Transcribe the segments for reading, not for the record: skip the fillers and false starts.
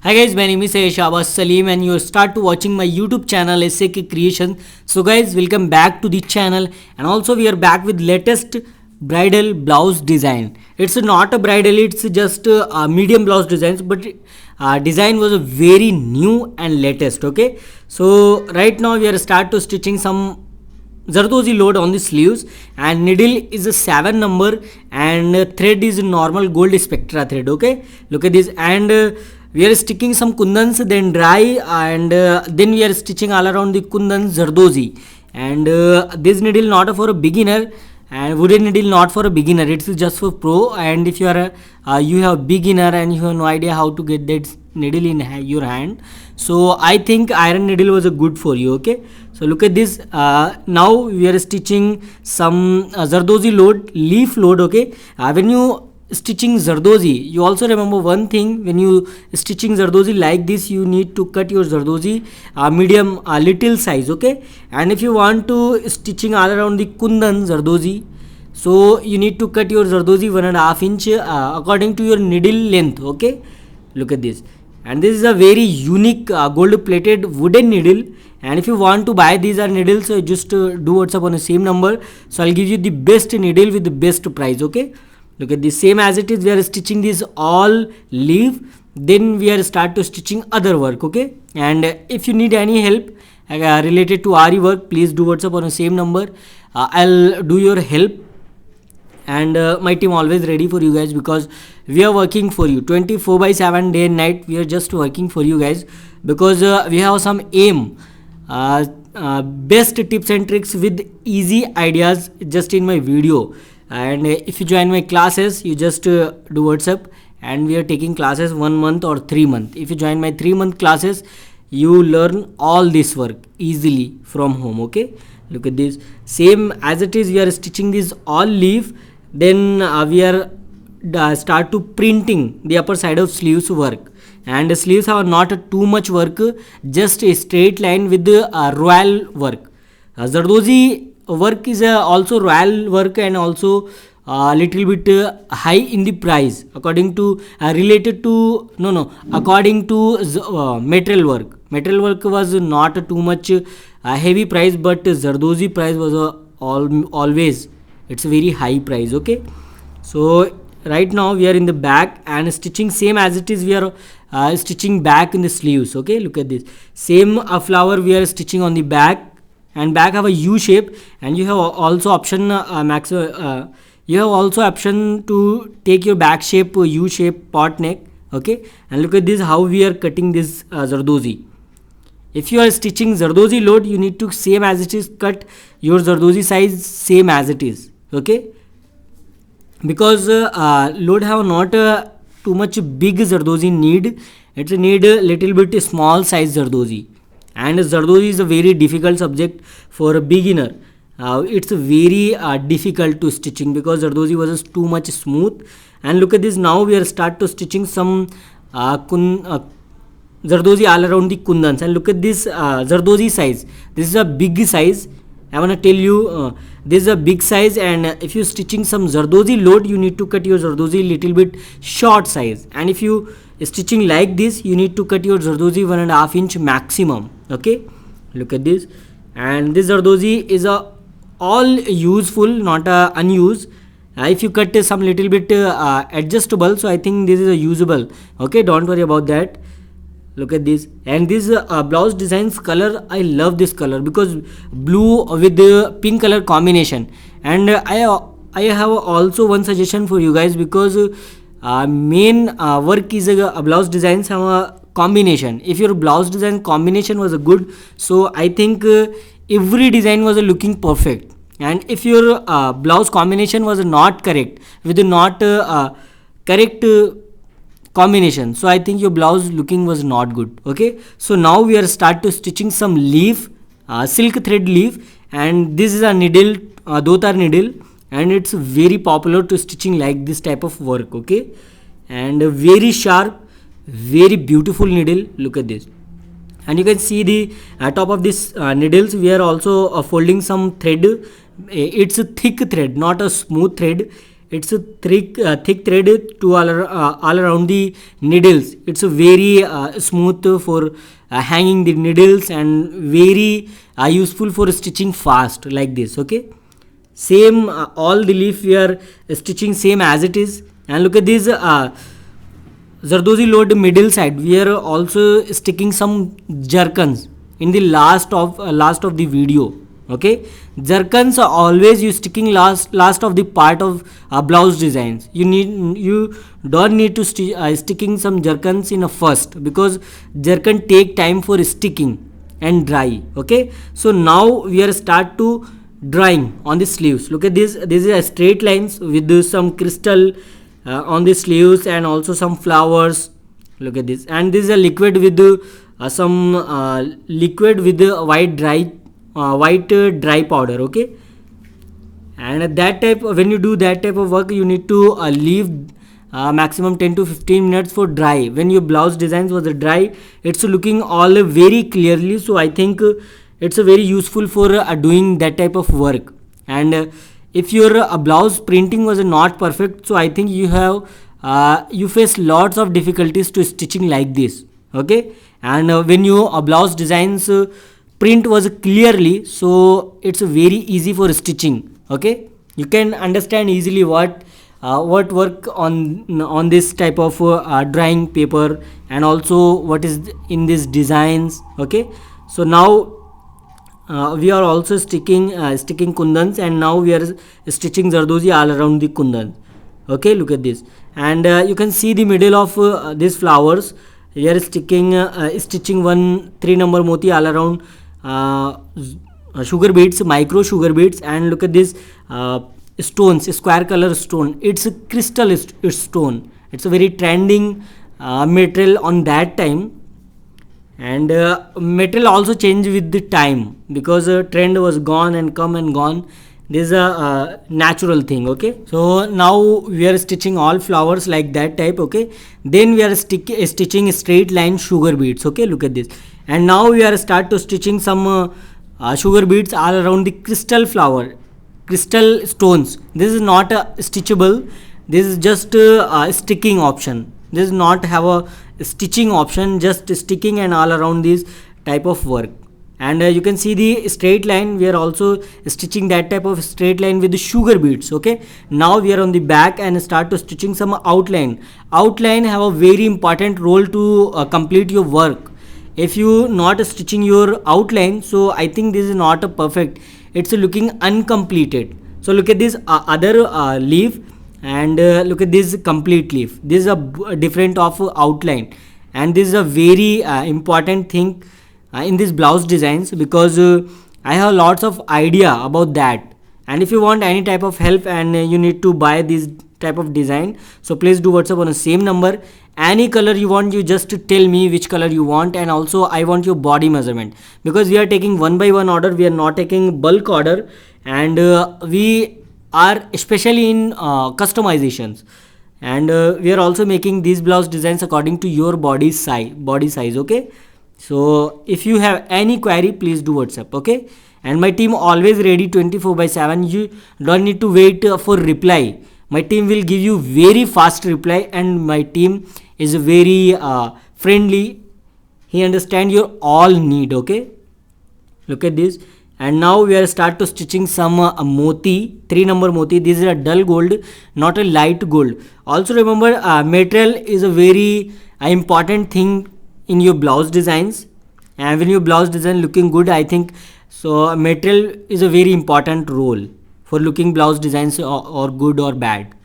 Hi guys, my name is Shabaz Salim and you start to watching my YouTube channel SAK Creations. So guys, welcome back to the channel, and also we are back with latest bridal blouse design. It's not a bridal, it's just a medium blouse designs, but design was a very new and latest. Okay, so right now we are start to stitching some Zardozi load on the sleeves, and needle is a 7 number, and thread is normal gold spectra thread. Okay, look at this, and we are sticking some kundans, then dry, and then we are stitching all around the kundans Zardozi. And this needle not for a beginner, and wooden needle not for a beginner, it's just for pro. And if you are you have beginner and you have no idea how to get that needle in your hand, so I think iron needle was a good for you. Okay, so look at this, now we are stitching some Zardozi load, leaf load. Okay, when you stitching Zardozi, you also remember one thing: when you stitching Zardozi like this, you need to cut your Zardozi medium little size. Okay, and if you want to stitching all around the kundan Zardozi, so you need to cut your Zardozi 1.5 inch according to your needle length. Okay, look at this, and this is a very unique gold plated wooden needle. And if you want to buy these needles, just do WhatsApp on the same number, so I'll give you the best needle with the best price. Okay, look at this, same as it is, we are stitching this all leaf, then we are start to stitching other work. Okay, and if you need any help related to Aariwork, please do WhatsApp on the same number, I'll do your help. And my team always ready for you guys, because we are working for you 24/7 day and night. We are just working for you guys, because we have some aim, best tips and tricks with easy ideas just in my video. And if you join my classes, you just do WhatsApp, and we are taking classes 1 month or 3 month. If you join my 3-month classes, you learn all this work easily from home. Okay, look at this, same as it is, we are stitching this all leaf, then we are start to printing the upper side of sleeves work. And the sleeves have not too much work, just a straight line with the royal work. Zardozi work is also royal work, and also a little bit high in the price, according to related to according to material work was not too much heavy price, but Zardozi price was always, it's a very high price. Okay, so right now we are in the back and stitching same as it is, we are stitching back in the sleeves. Okay, look at this, same flower we are stitching on the back, and back have a U shape, and you have also option you have also option to take your back shape U shape pot neck. Okay, and look at this, how we are cutting this Zardozi. If you are stitching Zardozi load, you need to same as it is cut your Zardozi size same as it is. Okay, because load have not too much big Zardozi need, it's need a little bit small size Zardozi. And Zardozi is a very difficult subject for a beginner. It's very difficult to stitching, because Zardozi was too much smooth. And look at this, now we are start to stitching some Zardozi all around the kundans. And look at this Zardozi size, this is a big size. I want to tell you, this is a big size, and if you stitching some Zardozi load, you need to cut your Zardozi little bit short size. And if you stitching like this, you need to cut your Zardozi 1.5 inch maximum. Okay, look at this, and this Zardozi is all useful, not unused. If you cut some little bit adjustable, so I think this is a usable. Okay, don't worry about that. Look at this, and this blouse designs color, I love this color, because blue with the pink color combination. And I have also one suggestion for you guys, because main work is a blouse designs have a combination. If your blouse design combination was a good, so I think every design was looking perfect. And if your blouse combination was not correct, with the not correct combination, so I think your blouse looking was not good. Okay, so now we are start to stitching some leaf, silk thread leaf, and this is a needle, dotar needle, and it's very popular to stitching like this type of work. Okay, and very sharp, very beautiful needle. Look at this, and you can see the top of this needles, we are also folding some thread. It's a thick thread, not a smooth thread. it's a thick thread to all around the needles. It's a very smooth for hanging the needles and very useful for stitching fast like this. Okay, same all the leaf we are stitching same as it is. And look at this Zardozi load middle side. We are also sticking some jerkins in the last of the video. Okay, jerkins are always you sticking last of the part of blouse designs. You don't need to sticking some jerkins in a first, because jerkin take time for sticking and dry. Okay, so now we are start to drawing on the sleeves. Look at this is a straight lines with some crystal on the sleeves and also some flowers. Look at this, and this is a liquid with some liquid with white dry powder. Okay, and that type, when you do that type of work, you need to leave maximum 10 to 15 minutes for dry. When your blouse designs was dry, it's looking all very clearly. So I think it's very useful for doing that type of work. And if your blouse printing was not perfect, so I think you face lots of difficulties to stitching like this. Okay, and when your blouse designs print was clearly, so it's very easy for stitching. Okay, you can understand easily what work on this type of drawing paper, and also what is in these designs. Okay, so now we are also sticking kundans, and now we are stitching zardozi all around the kundan. Okay, look at this, and you can see the middle of these flowers. We are stitching 1 3 number moti all around sugar beads, micro sugar beads. And look at this stones, square color stone. It's a crystal stone. It's a very trending material on that time. And material also changed with the time, because trend was gone and come and gone. This is a natural thing. Okay, so now we are stitching all flowers like that type. Okay, then we are stitching straight line sugar beads. Okay, look at this, and now we are start to stitching some sugar beads all around the crystal stones. This is not stitchable. This is just a sticking option. This is not have a stitching option, just sticking and all around this type of work. And you can see the straight line. We are also stitching that type of straight line with the sugar beads. Okay, now we are on the back and start to stitching some outline. Outline have a very important role to complete your work. If you not stitching your outline, so I think this is not a perfect, it's looking uncompleted. So look at this other leaf, and look at this complete leaf. This is a different of outline, and this is a very important thing in this blouse designs, because I have lots of idea about that. And if you want any type of help and you need to buy this type of design, so please do WhatsApp on the same number. Any color you want, you just tell me which color you want, and also I want your body measurement, because we are taking 1 by 1 order, we are not taking bulk order. And we are especially in customizations, and we are also making these blouse designs according to your body size. Okay, so if you have any query, please do WhatsApp. Okay, and my team always ready 24/7. You don't need to wait for reply. My team will give you very fast reply, and my team is very friendly. He understand your all need. Okay, look at this, and now we are start to stitching some moti, 3 number moti. This is a dull gold, not a light gold. Also remember, material is a very important thing in your blouse designs, and when your blouse design looking good, I think so material is a very important role for looking blouse designs or good or bad.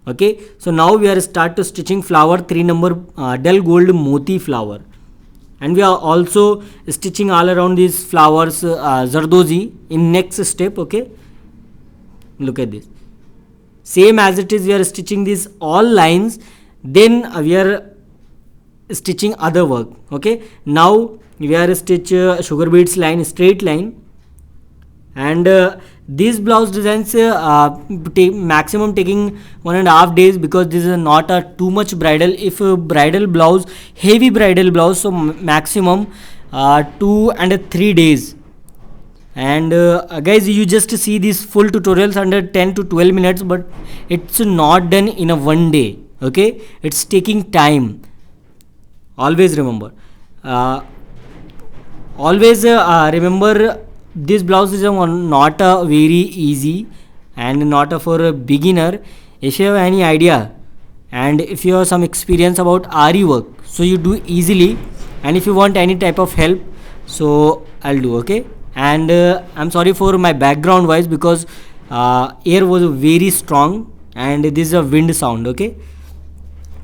Okay, so now we are start to stitching flower, 3 number dull gold moti flower, and we are also stitching all around these flowers zardozi in next step. Okay, look at this, same as it is, we are stitching these all lines, then we are stitching other work. Okay, now we are stitch sugar beads line, straight line. And these blouse designs maximum taking 1.5 days, because this is not a too much bridal. If a bridal blouse, heavy bridal blouse, so maximum 2 and 3 days. And guys, you just see these full tutorials under 10 to 12 minutes, but it's not done in a one day. Okay, it's taking time. Always remember, remember, this blouse is not a very easy and not a for a beginner. If you have any idea and if you have some experience about Aariwork, so you do easily. And if you want any type of help, so I'll do. Okay, and I'm sorry for my background voice because air was very strong and this is a wind sound. Okay,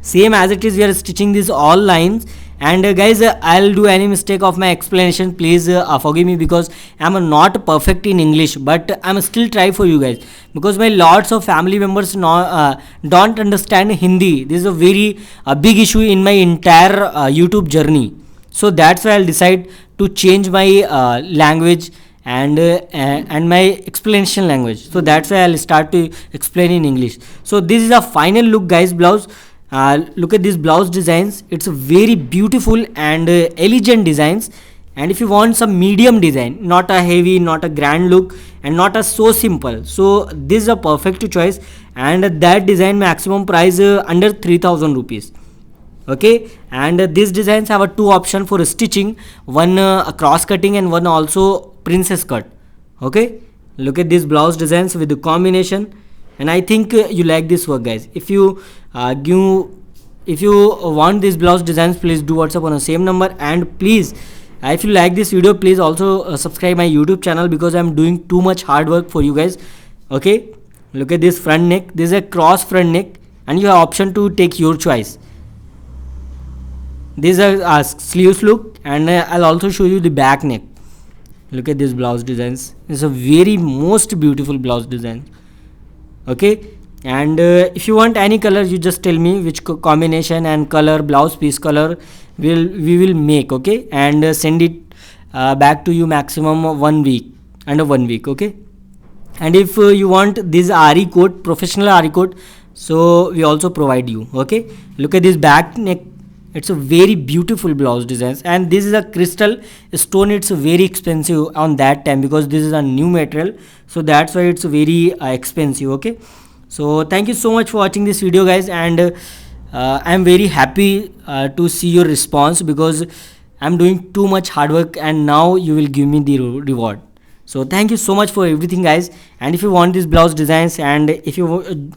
same as it is, we are stitching these all lines. And guys, I'll do any mistake of my explanation, please forgive me, because I'm not perfect in English, but I'm still try for you guys, because my lots of family members don't understand Hindi. This is a very big issue in my entire YouTube journey. So that's why I'll decide to change my language and my explanation language. So that's why I'll start to explain in English. So this is a final look, guys, blouse. Look at these blouse designs. It's a very beautiful and elegant designs. And if you want some medium design, not a heavy, not a grand look, and not a so simple, so this is a perfect choice. And that design maximum price under 3000 rupees. Okay, and these designs have a two option for stitching, one a cross cutting and one also princess cut. Okay, look at these blouse designs with the combination, and I think you like this work, guys. If you want these blouse designs, please do WhatsApp on the same number. And please, if you like this video, please also subscribe my YouTube channel, because I'm doing too much hard work for you guys. Okay, look at this front neck. This is a cross front neck, and you have option to take your choice. This is a sleeves look, and I'll also show you the back neck. Look at these blouse designs. It's a very most beautiful blouse design. Okay, and if you want any color, you just tell me which combination and color, blouse piece color we will make. Okay, and send it back to you maximum 1 week, under 1 week. Okay, and if you want this Ari coat, professional Ari coat, so we also provide you. Okay, look at this back neck. It's a very beautiful blouse designs, and this is a crystal stone. It's very expensive on that time because this is a new material, so that's why it's very expensive. Okay, so thank you so much for watching this video, guys, and I'm very happy to see your response, because I'm doing too much hard work and now you will give me the reward. So thank you so much for everything, guys. And if you want these blouse designs and if you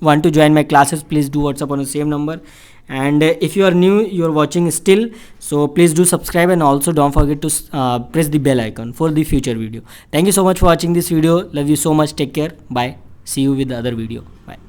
want to join my classes, please do WhatsApp on the same number. And if you are new, you are watching still, so please do subscribe, and also don't forget to press the bell icon for the future video. Thank you so much for watching this video. Love you so much. Take care. Bye. See you with the other video. Bye.